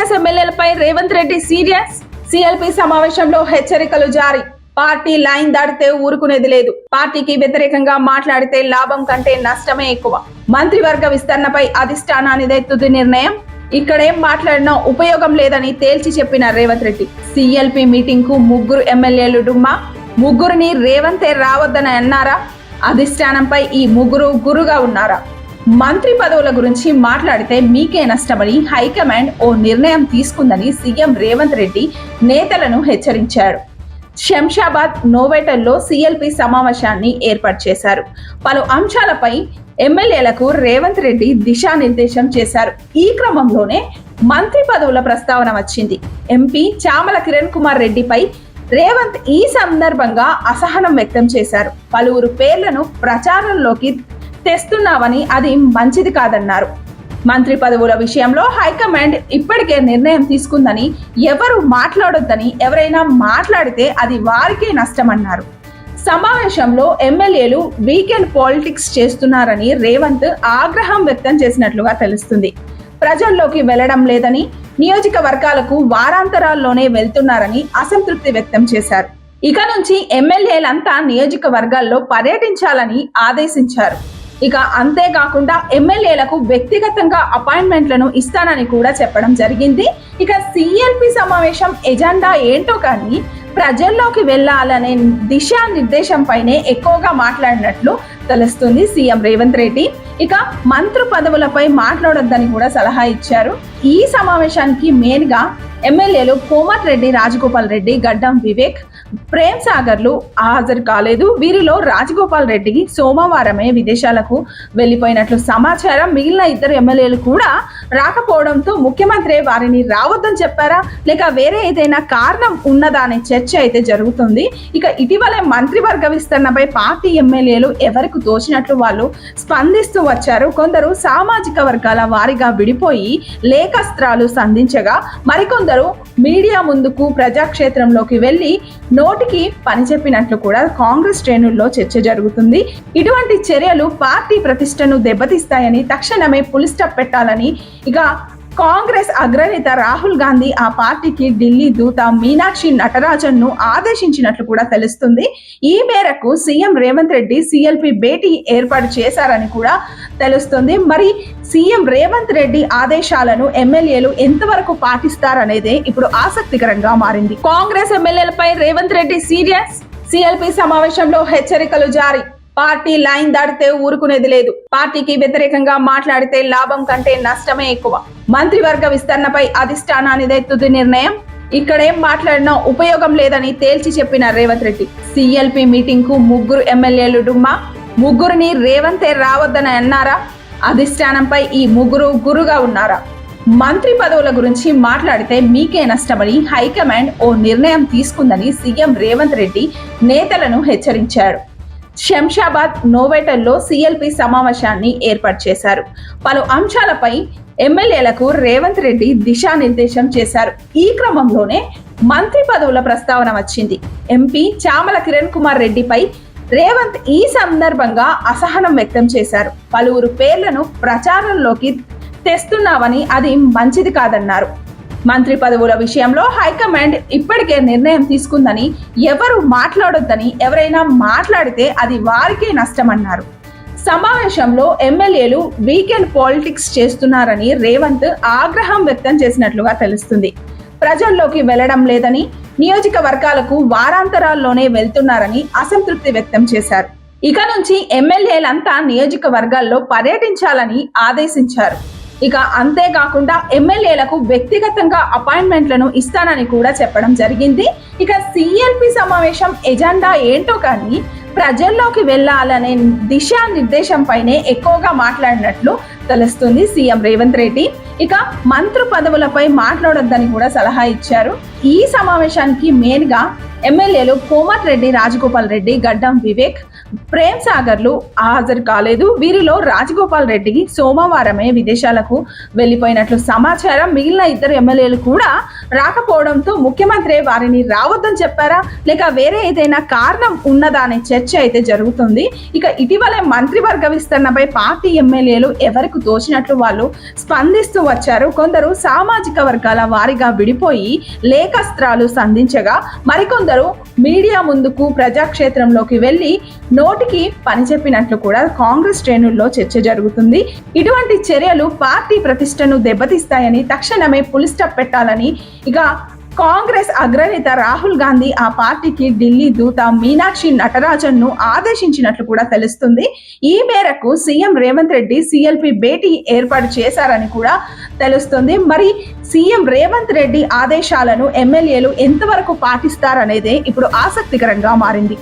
Congress ఎమ్మెల్యేలపై Revanth Reddy serious. CLP సమావేశంలో హెచ్చరికలు జారీ. పార్టీ లైన్ దాటితే ఊరుకునేది లేదు. పార్టీకి వ్యతిరేకంగా మాట్లాడితే లాభం కంటే నష్టమే ఎక్కువ. మంత్రివర్గ విస్తరణపై అధిష్టానానిదే తుది నిర్ణయం. ఇక్కడేం మాట్లాడినా ఉపయోగం లేదని తేల్చి చెప్పిన రేవంత్ రెడ్డి. సిఎల్పి మీటింగ్ కు 3 ఎమ్మెల్యేలు డుమ్మా. 3ని రేవంతే రావద్దని అన్నారా? అధిష్టానంపై ఈ 3 గురుగా ఉన్నారా? మంత్రి పదవుల గురించి మాట్లాడితే మీకే నష్టమని హైకమాండ్ ఓ నిర్ణయం తీసుకుందని సీఎం రేవంత్ రెడ్డి నేతలను హెచ్చరించారు. శంషాబాద్ నోవేటల్లో సిఎల్పి సమావేశాన్ని ఏర్పాటు చేశారు. పలు అంశాలపై ఎమ్మెల్యేలకు రేవంత్ రెడ్డి దిశానిర్దేశం చేశారు. ఈ క్రమంలోనే మంత్రి పదవుల ప్రస్తావన వచ్చింది. ఎంపీ చామల కిరణ్ కుమార్ రెడ్డిపై రేవంత్ ఈ సందర్భంగా అసహనం వ్యక్తం చేశారు. పలువురు పేర్లను ప్రచారంలోకి తెస్తున్నామని అది మంచిది కాదన్నారు. మంత్రి పదవుల విషయంలో హైకమాండ్ ఇప్పటికే నిర్ణయం తీసుకుందని, ఎవరు మాట్లాడొద్దని, ఎవరైనా మాట్లాడితే అది వారికే నష్టమన్నారు. సమావేశంలో ఎమ్మెల్యేలు వీకెండ్ పాలిటిక్స్ చేస్తున్నారని రేవంత్ ఆగ్రహం వ్యక్తం చేసినట్లుగా తెలుస్తుంది. ప్రజల్లోకి వెళ్లడం లేదని, నియోజకవర్గాలకు వారాంతరాల్లోనే వెళ్తున్నారని అసంతృప్తి వ్యక్తం చేశారు. ఇక నుంచి ఎమ్మెల్యేలంతా నియోజకవర్గాల్లో పర్యటించాలని ఆదేశించారు. ఇక అంతేకాకుండా ఎమ్మెల్యేలకు వ్యక్తిగతంగా అపాయింట్మెంట్లను ఇస్తానని కూడా చెప్పడం జరిగింది. ఇక సిఎల్పి సమావేశం ఎజెండా ఏంటో కానీ ప్రజల్లోకి వెళ్లాలనే దిశానిర్దేశంపైనే ఎక్కువగా మాట్లాడినట్లు తెలుస్తుంది సీఎం రేవంత్ రెడ్డి. ఇక మంత్రి పదవులపై మాట్లాడొద్దని కూడా సలహా ఇచ్చారు. ఈ సమావేశానికి మెయిన్ గా ఎమ్మెల్యేలు కోమటిరెడ్డి రాజగోపాల్ రెడ్డి, గడ్డం వివేక్, ప్రేమ్ సాగర్లు హాజరు కాలేదు. వీరిలో రాజగోపాల్ రెడ్డి సోమవారమే విదేశాలకు వెళ్లిపోయినట్లు సమాచారం. మిగిలిన 2 ఎమ్మెల్యేలు కూడా రాకపోవడంతో ముఖ్యమంత్రి వారిని రావద్దని చెప్పారా, లేక వేరే ఏదైనా కారణం ఉన్నదా అనే చర్చ అయితే జరుగుతుంది. ఇక ఇటీవలే మంత్రివర్గ విస్తరణపై పార్టీ ఎమ్మెల్యేలు ఎవరికి తోచినట్లు వాళ్ళు స్పందిస్తూ వచ్చారు. కొందరు సామాజిక వర్గాల వారిగా విడిపోయి లేఖాస్త్రాలు సంధించగా, మరికొందరు మీడియా ముందుకు ప్రజాక్షేత్రంలోకి వెళ్లి నోటికి పని చెప్పినట్లు కూడా కాంగ్రెస్ శ్రేణుల్లో చర్చ జరుగుతుంది. ఇటువంటి చర్యలు పార్టీ ప్రతిష్టను దెబ్బతీస్తాయని, తక్షణమే పులి స్టాప్ పెట్టాలని ఇక కాంగ్రెస్ అగ్రనేత రాహుల్ గాంధీ ఆ పార్టీకి ఢిల్లీ దూత మీనాక్షి నటరాజన్ ను ఆదేశించినట్లు కూడా తెలుస్తుంది. ఈ మేరకు సీఎం రేవంత్ రెడ్డి సిఎల్పి భేటీ ఏర్పాటు చేశారని కూడా తెలుస్తుంది. మరి సీఎం రేవంత్ రెడ్డి ఆదేశాలను ఎమ్మెల్యేలు ఎంతవరకు పాటిస్తారనేదే ఇప్పుడు ఆసక్తికరంగా మారింది. కాంగ్రెస్ ఎమ్మెల్యేలపై రేవంత్ రెడ్డి సీరియస్. సిఎల్పి సమావేశంలో హెచ్చరికలు జారీ. పార్టీ లైన్ దాటితే ఊరుకునేది లేదు. పార్టీకి వ్యతిరేకంగా మాట్లాడితే లాభం కంటే నష్టమే ఎక్కువ. మంత్రివర్గ విస్తరణపై అధిష్టానానిదే తుది నిర్ణయం. ఇక్కడేం మాట్లాడినా ఉపయోగం లేదని తేల్చి చెప్పిన రేవంత్ రెడ్డి. సిఎల్పి మీటింగ్ కు 3 ఎమ్మెల్యేలు డుమ్మా. 3ని రేవంతే రావద్దని అన్నారా? అధిష్టానంపై ఈ 3 గురుగా ఉన్నారా? మంత్రి పదవుల గురించి మాట్లాడితే మీకే నష్టమని హైకమాండ్ ఓ నిర్ణయం తీసుకుందని సీఎం రేవంత్ రెడ్డి నేతలను హెచ్చరించారు. శంషాబాద్ నోవేటల్లో సిఎల్పి సమావేశాన్ని ఏర్పాటు చేశారు. పలు అంశాలపై ఎమ్మెల్యేలకు రేవంత్ రెడ్డి దిశానిర్దేశం చేశారు. ఈ క్రమంలోనే మంత్రి పదవుల ప్రస్తావన వచ్చింది. ఎంపీ చామల కిరణ్ కుమార్ రెడ్డిపై రేవంత్ ఈ సందర్భంగా అసహనం వ్యక్తం చేశారు. పలువురు పేర్లను ప్రచారంలోకి తెస్తున్నామని అది మంచిది కాదన్నారు. మంత్రి పదవుల విషయంలో హైకమాండ్ ఇప్పటికే నిర్ణయం తీసుకుందని, ఎవరు మాట్లాడొద్దని, ఎవరైనా మాట్లాడితే అది వారికే నష్టమన్నారు. సమావేశంలో ఎమ్మెల్యేలు వీకెండ్ పాలిటిక్స్ చేస్తున్నారని రేవంత్ ఆగ్రహం వ్యక్తం చేసినట్లుగా తెలుస్తుంది. ప్రజల్లోకి వెళ్లడం లేదని, నియోజకవర్గాలకు వారాంతరాల్లోనే వెళ్తున్నారని అసంతృప్తి వ్యక్తం చేశారు. ఇక నుంచి ఎమ్మెల్యేలంతా నియోజకవర్గాల్లో పర్యటించాలని ఆదేశించారు. ఇక అంతేకాకుండా ఎమ్మెల్యేలకు వ్యక్తిగతంగా అపాయింట్మెంట్లను ఇస్తానని కూడా చెప్పడం జరిగింది. ఇక సిఎల్పి సమావేశం ఎజెండా ఏంటో కానీ ప్రజల్లోకి వెళ్లాలనే దిశానిర్దేశంపైనే ఎక్కువగా మాట్లాడినట్లు తెలుస్తుంది సీఎం రేవంత్ రెడ్డి. ఇక మంత్రి పదవులపై మాట్లాడొద్దని కూడా సలహా ఇచ్చారు. ఈ సమావేశానికి మెయిన్ గా ఎమ్మెల్యేలు కోమటిరెడ్డి రాజగోపాల్ రెడ్డి, గడ్డం వివేక్, ప్రేమ్ సాగర్లు హాజరు కాలేదు. వీరిలో రాజగోపాల్ రెడ్డి సోమవారమే విదేశాలకు వెళ్లిపోయినట్లు సమాచారం. మిగిలిన 2 ఎమ్మెల్యేలు కూడా రాకపోవడంతో ముఖ్యమంత్రి వారిని రావద్దని చెప్పారా లేక వేరే ఏదైనా కారణం ఉన్నదా అనే చర్చ అయితే జరుగుతుంది. ఇక ఇటీవలే మంత్రివర్గ విస్తరణపై పార్టీ ఎమ్మెల్యేలు ఎవరికి తోచినట్లు వాళ్ళు స్పందిస్తూ వచ్చారు. కొందరు సామాజిక వర్గాల వారిగా విడిపోయి లేఖాస్త్రాలు సంధించగా మరికొందరు మీడియా ముందుకు ప్రజాక్షేత్రంలోకి వెళ్లి నోటికి పని చెప్పినట్లు కూడా కాంగ్రెస్ శ్రేణుల్లో చర్చ జరుగుతుంది. ఇటువంటి చర్యలు పార్టీ ప్రతిష్టను దెబ్బతీస్తాయని తక్షణమే పులి స్టాప్ పెట్టాలని ఇక కాంగ్రెస్ అగ్రనేత రాహుల్ గాంధీ ఆ పార్టీకి ఢిల్లీ దూత మీనాక్షి నటరాజన్ ను ఆదేశించినట్లు కూడా తెలుస్తుంది. ఈ మేరకు సీఎం రేవంత్ రెడ్డి సిఎల్పి భేటీ ఏర్పాటు చేశారని కూడా తెలుస్తుంది. మరి సీఎం రేవంత్ రెడ్డి ఆదేశాలను ఎమ్మెల్యేలు ఎంతవరకు పాటిస్తారనేదే ఇప్పుడు ఆసక్తికరంగా మారింది.